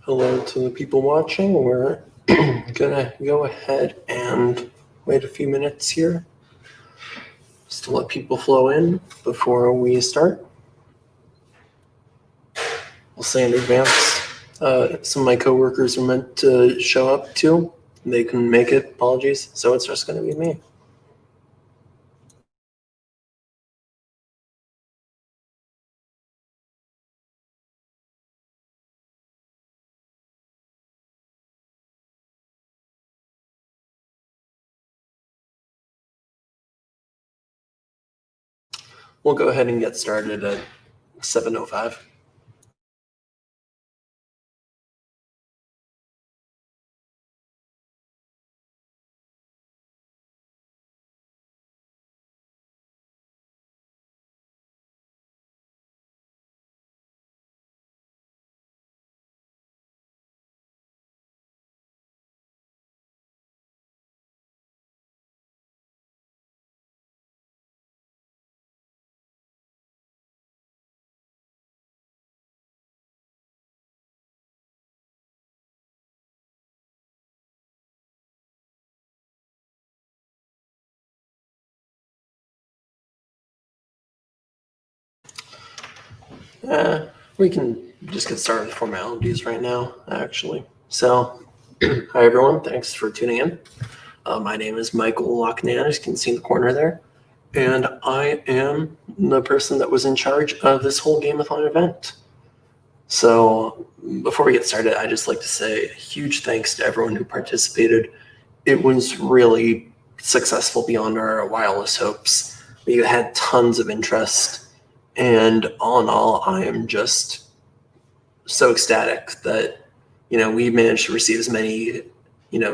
Hello to the people watching. We're gonna go ahead and wait a few minutes here just to let people flow in before we start. I'll say in advance, some of my coworkers are meant to show up too. They couldn't make it, apologies. So it's just gonna be me. We'll go ahead and get started at 7:05. We can just get started with formalities right now, actually. So, hi everyone, thanks for tuning in. My name is Michael Lochnan, as you can see in the corner there, and I am the person that was in charge of this whole Gameathon event. So, before we get started, I'd just like to say a huge thanks to everyone who participated. It was really successful beyond our wildest hopes. We had tons of interest. And all in all, I am just so ecstatic that, we managed to receive as many,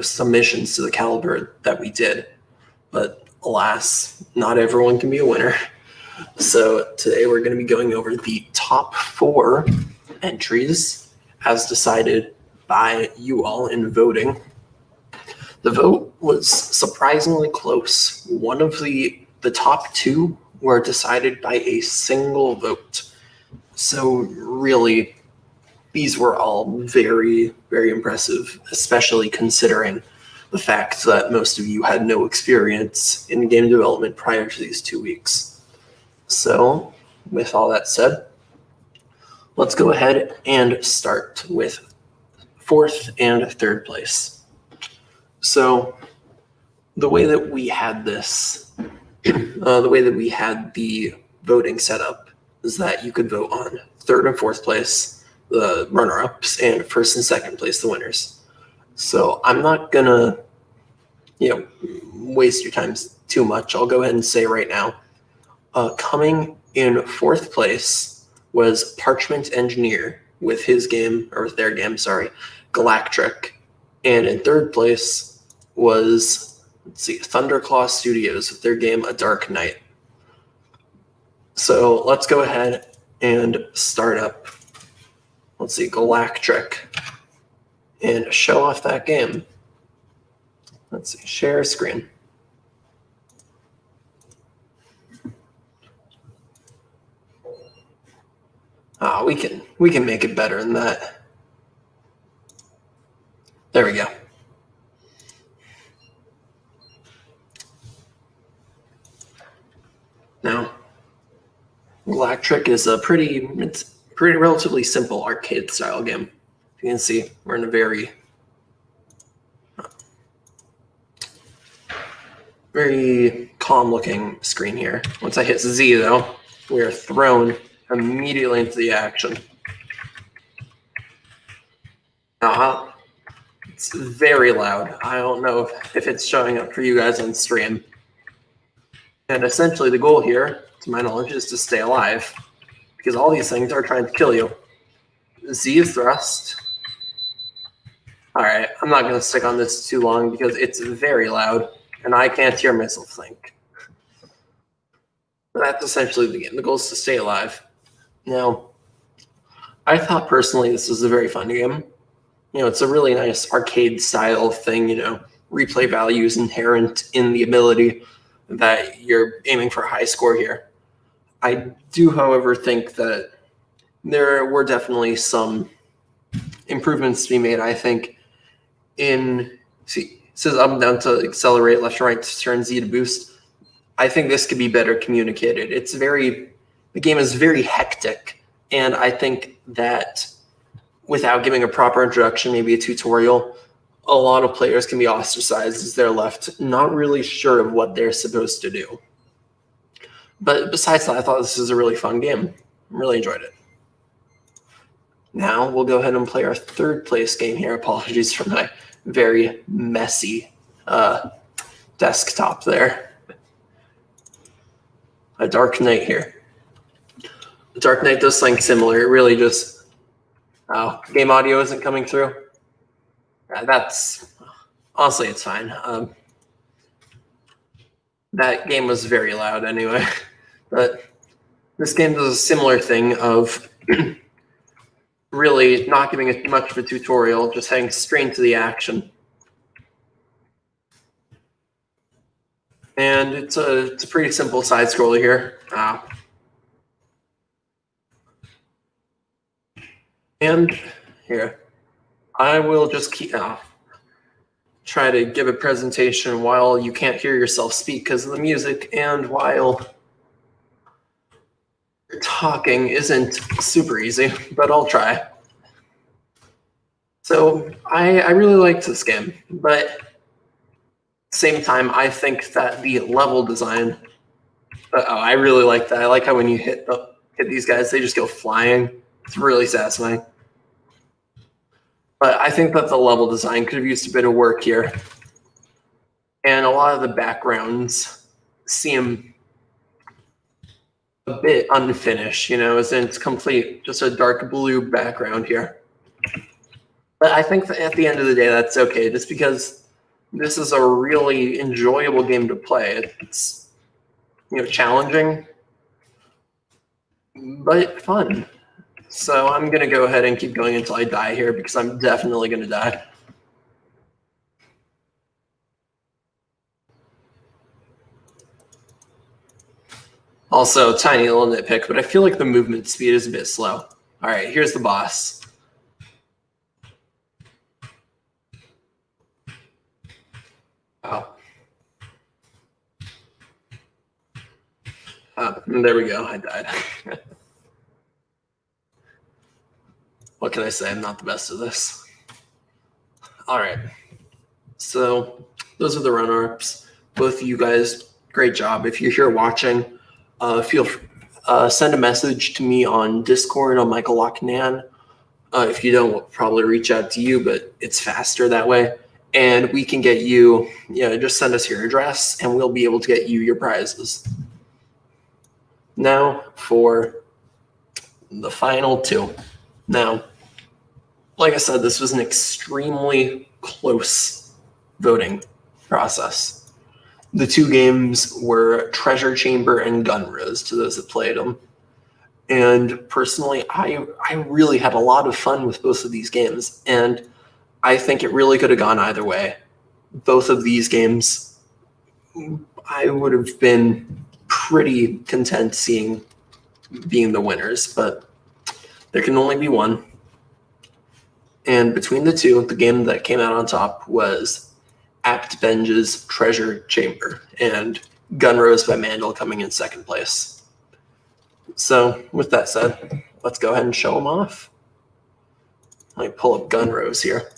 submissions to the caliber that we did. But alas, not everyone can be a winner. So today we're going to be going over the top 4 entries as decided by you all in voting. The vote was surprisingly close. One of the top 2 were decided by a single vote. So really, these were all very, very impressive, especially considering the fact that most of you had no experience in game development prior to these 2 weeks. So with all that said, let's go ahead and start with 4th and 3rd place. So the way that we had this the voting set up is that you could vote on 3rd and 4th place, the runner-ups, and 1st and 2nd place, the winners. So I'm not gonna, waste your time too much. I'll go ahead and say right now, coming in 4th place was Parchment Engineer with their game, Galactric, and in 3rd place was Thunderclaw Studios with their game A Dark Knight. So let's go ahead and start up, Galactric, and show off that game. Let's see, share screen. We can make it better than that. There we go. Now, Galactric is a pretty relatively simple arcade style game. You can see we're in a very calm looking screen here. Once I hit Z though, we are thrown immediately into the action. It's very loud. I don't know if it's showing up for you guys on stream. And essentially the goal here, to my knowledge, is to stay alive, because all these things are trying to kill you. Z is thrust. All right, I'm not going to stick on this too long because it's very loud and I can't hear myself think. But that's essentially the game. The goal is to stay alive. Now, I thought personally this was a very fun game. It's a really nice arcade style thing, replay value is inherent in the ability. that you're aiming for a high score here. I do, however, think that there were definitely some improvements to be made. I think it says up and down to accelerate, left and right to turn, Z to boost. I think this could be better communicated. The game is very hectic, and I think that without giving a proper introduction, maybe a tutorial, a lot of players can be ostracized as they're left not really sure of what they're supposed to do. But besides that, I thought this was a really fun game. Really enjoyed it. Now we'll go ahead and play our third place game here. Apologies for my very messy desktop there. A Dark Knight here. Dark Knight does something similar. It really just... game audio isn't coming through. Honestly, it's fine. That game was very loud anyway. But this game does a similar thing of really not giving it much of a tutorial, just heading straight into the action. And it's a pretty simple side scroller here. And here, I will just try to give a presentation while you can't hear yourself speak because of the music, and while talking isn't super easy, but I'll try. So I really liked this game, but at the same time, I think that the level design, I really like that. I like how when you hit these guys, they just go flying. It's really satisfying. But I think that the level design could have used a bit of work here. And a lot of the backgrounds seem a bit unfinished, as in it's complete, just a dark blue background here. But I think that at the end of the day, that's okay, just because this is a really enjoyable game to play. It's, challenging, but fun. So I'm going to go ahead and keep going until I die here, because I'm definitely going to die. Also, tiny little nitpick, but I feel like the movement speed is a bit slow. All right, here's the boss. There we go. I died. What can I say? I'm not the best at this. All right. So those are the runner-ups. Both of you guys, great job. If you're here watching, send a message to me on Discord on Michael Lochnan. If you don't, we'll probably reach out to you, but it's faster that way. And we can get you, just send us your address and we'll be able to get you your prizes. Now for the final two. Now, like I said, this was an extremely close voting process. The two games were Treasure Chamber and Gun Rose to those that played them. And personally, I really had a lot of fun with both of these games. And I think it really could have gone either way. Both of these games, I would have been pretty content being the winners, but there can only be one. And between the two, the game that came out on top was Apt Benj's Treasure Chamber and Gun Rose by Mandel coming in second place. So with that said, let's go ahead and show them off. Let me pull up Gun Rose here.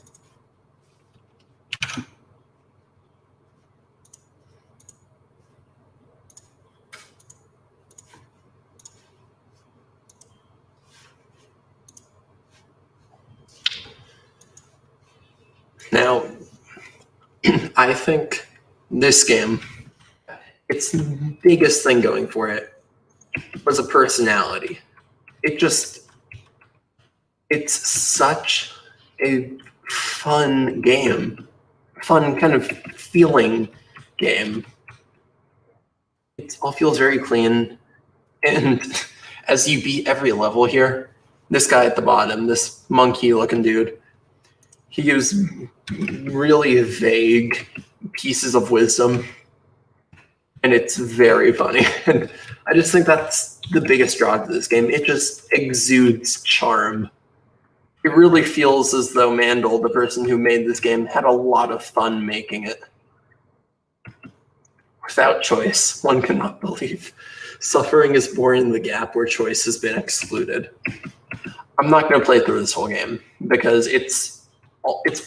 Now, I think this game, its biggest thing going for it was a personality. It's such a fun game, fun kind of feeling game. It all feels very clean. And as you beat every level here, this guy at the bottom, this monkey looking dude, he gives really vague pieces of wisdom. and it's very funny. And I just think that's the biggest draw to this game. It just exudes charm. It really feels as though Mandel, the person who made this game, had a lot of fun making it. Without choice, one cannot believe. Suffering is born in the gap where choice has been excluded. I'm not going to play through this whole game because it's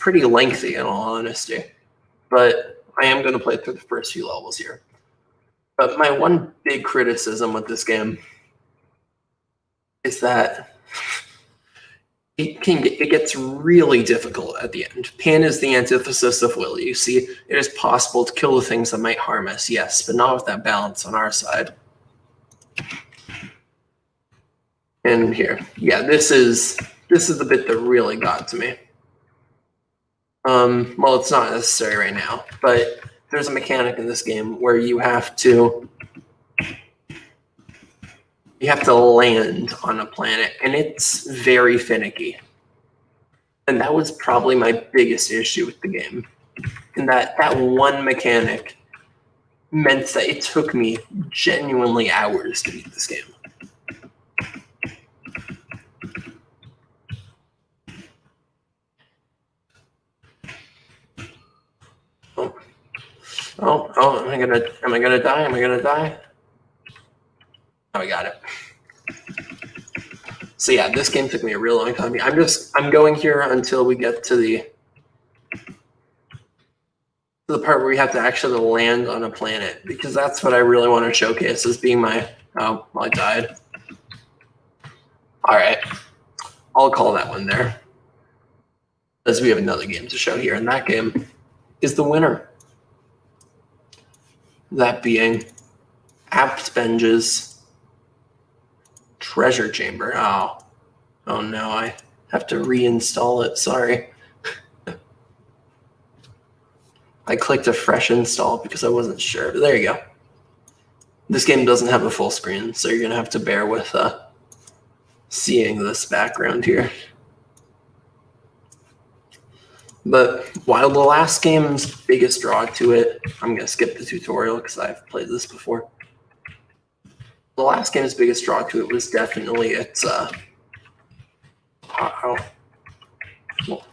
pretty lengthy in all honesty, but I am going to play through the first few levels here. But my one big criticism with this game is that it gets really difficult at the end. Pain is the antithesis of will. You see, it is possible to kill the things that might harm us, yes, but not with that balance on our side. And here, yeah, this is the bit that really got to me. Well, it's not necessary right now, but there's a mechanic in this game where you have to land on a planet, and it's very finicky. And that was probably my biggest issue with the game. And that one mechanic meant that it took me genuinely hours to beat this game. Oh, am I gonna die? Am I gonna die? Oh, I got it. So yeah, this game took me a real long time. I'm going here until we get to the part where we have to actually land on a planet, because that's what I really want to showcase as being my, oh, well, I died. All right, I'll call that one there, as we have another game to show here, and that game is the winner. That being Apt-Benj's Treasure Chamber. Oh no, I have to reinstall it. Sorry. I clicked a fresh install because I wasn't sure, but there you go. This game doesn't have a full screen, so you're gonna have to bear with seeing this background here. But while the last game's biggest draw to it, I'm going to skip the tutorial because I've played this before. The last game's biggest draw to it was definitely its,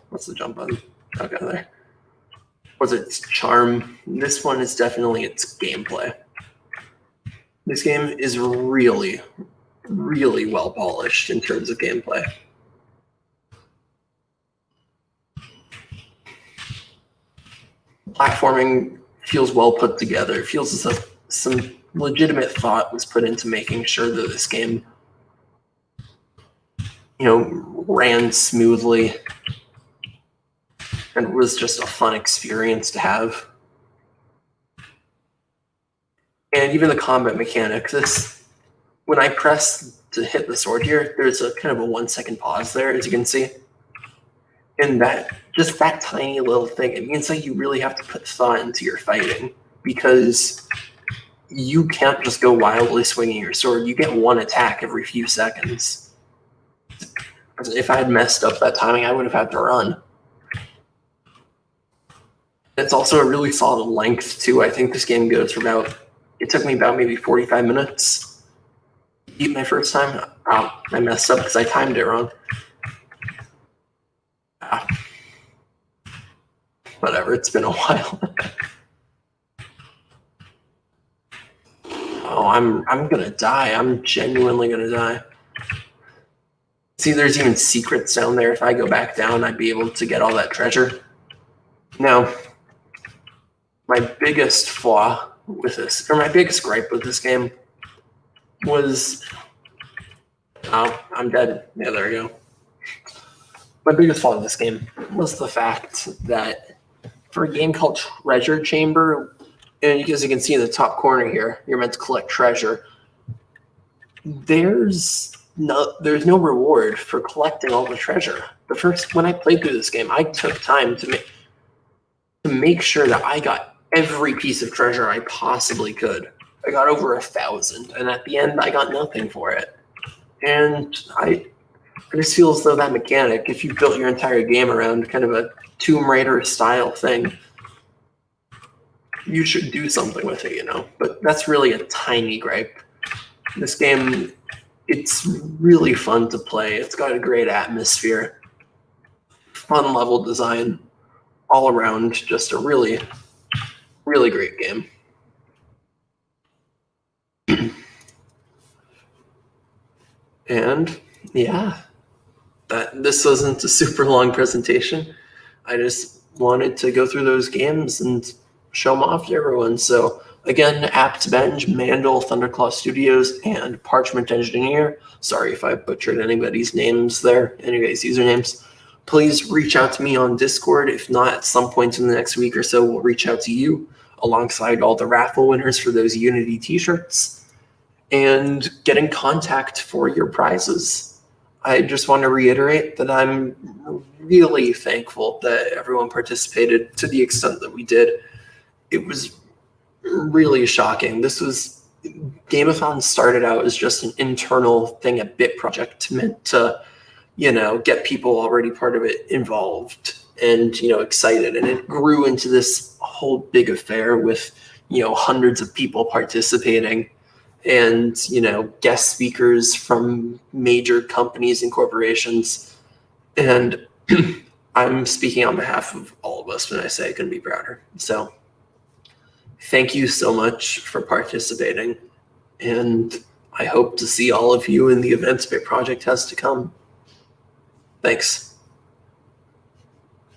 what's the jump button? Okay, there. Was its charm? This one is definitely its gameplay. This game is really, really well polished in terms of gameplay. Platforming feels well put together. It feels as if some legitimate thought was put into making sure that this game, ran smoothly and was just a fun experience to have. And even the combat mechanics, when I press to hit the sword here, there's a kind of a 1 second pause there, as you can see. And that tiny little thing, it means that you really have to put thought into your fighting, because you can't just go wildly swinging your sword. You get one attack every few seconds. If I had messed up that timing, I would have had to run. It's also a really solid length, too. I think this game goes for it took me about maybe 45 minutes to beat my first time. Oh, I messed up because I timed it wrong. Whatever, it's been a while. Oh, I'm gonna die. I'm genuinely gonna die. See, there's even secrets down there. If I go back down, I'd be able to get all that treasure. Now, my biggest flaw with this, or my biggest gripe with this game was, oh, I'm dead. Yeah, there we go. My biggest flaw in this game was the fact that for a game called Treasure Chamber, and as you can see in the top corner here, you're meant to collect treasure. There's no reward for collecting all the treasure. When I played through this game, I took time to make sure that I got every piece of treasure I possibly could. I got over 1,000, and at the end, I got nothing for it. And I just feel as though that mechanic, if you built your entire game around kind of a Tomb Raider style thing, you should do something with it, but that's really a tiny gripe. This game, it's really fun to play. It's got a great atmosphere, fun level design, all around, just a really, really great game. And yeah, this wasn't a super long presentation. I just wanted to go through those games and show them off to everyone. So again, AptBenj, Mandel, Thunderclaw Studios, and Parchment Engineer. Sorry if I butchered anybody's names there, anybody's usernames. Please reach out to me on Discord. If not, at some point in the next week or so, we'll reach out to you alongside all the raffle winners for those Unity t-shirts and get in contact for your prizes. I just want to reiterate that I'm really thankful that everyone participated to the extent that we did. It was really shocking. Gameathon started out as just an internal thing, a bit project meant to, get people already part of it involved and, excited. And it grew into this whole big affair with, hundreds of people participating and, guest speakers from major companies and corporations. And I'm speaking on behalf of all of us when I say I couldn't be prouder. So thank you so much for participating. And I hope to see all of you in the events Bit Project has to come. Thanks.